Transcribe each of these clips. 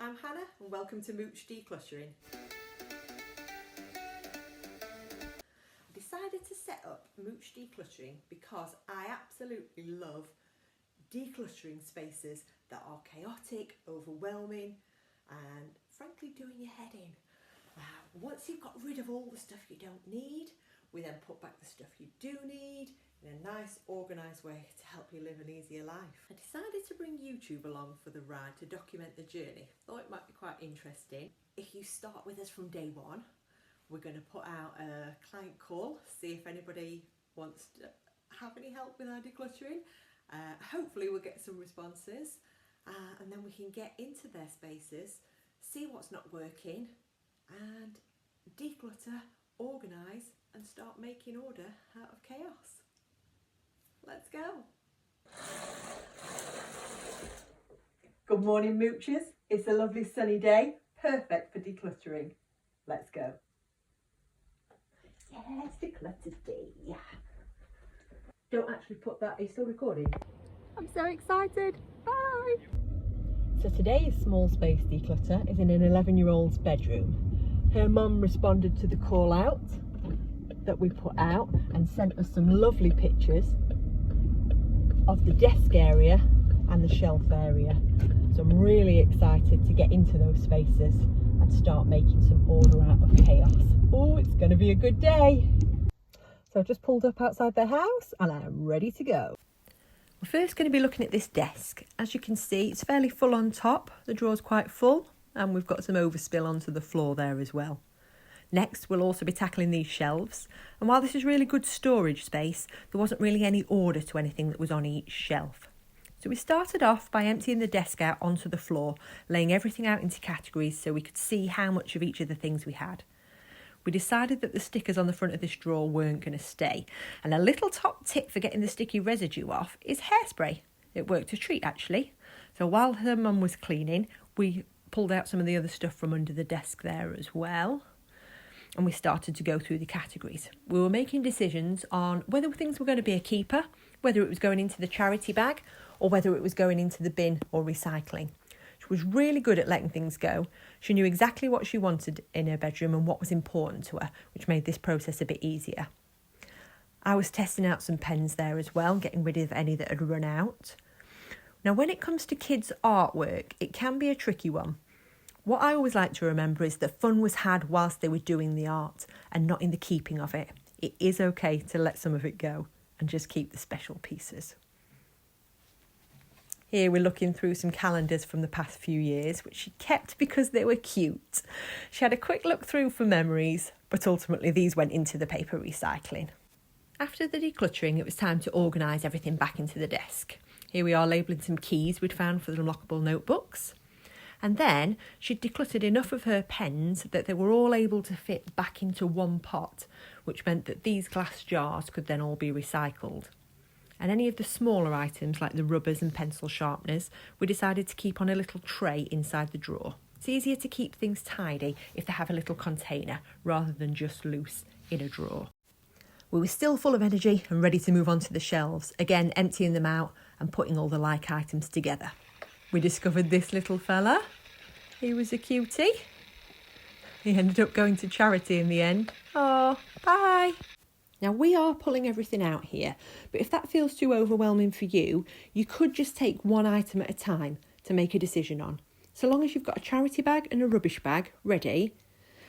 I'm Hannah and welcome to Moooch Decluttering. I decided to set up Moooch Decluttering because I absolutely love decluttering spaces that are chaotic, overwhelming and frankly doing your head in. Once you've got rid of all the stuff you don't need, we then put back the stuff you do need in a nice organised way to help you live an easier life. I decided to bring YouTube along for the ride to document the journey. Thought it might be quite interesting. If you start with us from day one, we're going to put out a client call, see if anybody wants to have any help with our decluttering. Hopefully we'll get some responses and then we can get into their spaces, see what's not working and declutter, organise and start making order out of chaos. Let's go. Good morning moochers. It's a lovely sunny day, perfect for decluttering. Let's go. Yes, declutter day. Don't actually put that, are you still recording? I'm so excited, bye! So today's small space declutter is in an 11-year-old's bedroom. Her mum responded to the call out that we put out and sent us some lovely pictures of the desk area and the shelf area. So I'm really excited to get into those spaces and start making some order out of chaos. Oh, it's going to be a good day. So I've just pulled up outside the house and I'm ready to go. We're first going to be looking at this desk. As you can see, it's fairly full on top. The drawer's quite full and we've got some overspill onto the floor there as well. Next, we'll also be tackling these shelves. And while this is really good storage space, there wasn't really any order to anything that was on each shelf. So we started off by emptying the desk out onto the floor, laying everything out into categories so we could see how much of each of the things we had. We decided that the stickers on the front of this drawer weren't going to stay. And a little top tip for getting the sticky residue off is hairspray. It worked a treat actually. So while her mum was cleaning, we pulled out some of the other stuff from under the desk there as well. And we started to go through the categories. We were making decisions on whether things were going to be a keeper, whether it was going into the charity bag, or whether it was going into the bin or recycling. She was really good at letting things go. She knew exactly what she wanted in her bedroom and what was important to her, which made this process a bit easier. I was testing out some pens there as well, getting rid of any that had run out. Now, when it comes to kids' artwork, it can be a tricky one. What I always like to remember is that fun was had whilst they were doing the art and not in the keeping of it. It is okay to let some of it go and just keep the special pieces. Here we're looking through some calendars from the past few years, which she kept because they were cute. She had a quick look through for memories, but ultimately these went into the paper recycling. After the decluttering, it was time to organise everything back into the desk. Here we are labelling some keys we'd found for the unlockable notebooks. And then she'd decluttered enough of her pens that they were all able to fit back into one pot, which meant that these glass jars could then all be recycled. And any of the smaller items like the rubbers and pencil sharpeners, we decided to keep on a little tray inside the drawer. It's easier to keep things tidy if they have a little container rather than just loose in a drawer. We were still full of energy and ready to move on to the shelves, again emptying them out and putting all the like items together. We discovered this little fella. He was a cutie. He ended up going to charity in the end. Oh, bye. Now we are pulling everything out here, but if that feels too overwhelming for you, you could just take one item at a time to make a decision on. So long as you've got a charity bag and a rubbish bag ready,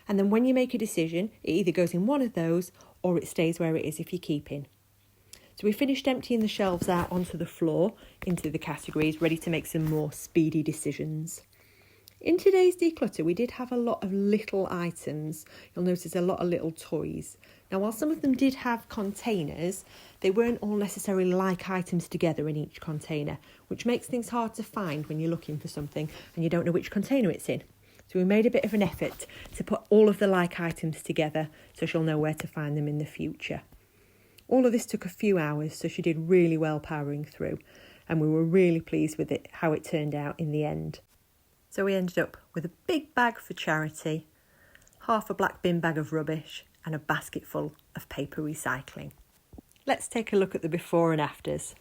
and then when you make a decision, it either goes in one of those or it stays where it is if you're keeping. So we finished emptying the shelves out onto the floor, into the categories, ready to make some more speedy decisions. In today's declutter, we did have a lot of little items. You'll notice a lot of little toys. Now, while some of them did have containers, they weren't all necessarily like items together in each container, which makes things hard to find when you're looking for something and you don't know which container it's in. So we made a bit of an effort to put all of the like items together so she'll know where to find them in the future. All of this took a few hours, so she did really well powering through, and we were really pleased with it, how it turned out in the end. So we ended up with a big bag for charity, half a black bin bag of rubbish, and a basket full of paper recycling. Let's take a look at the before and afters.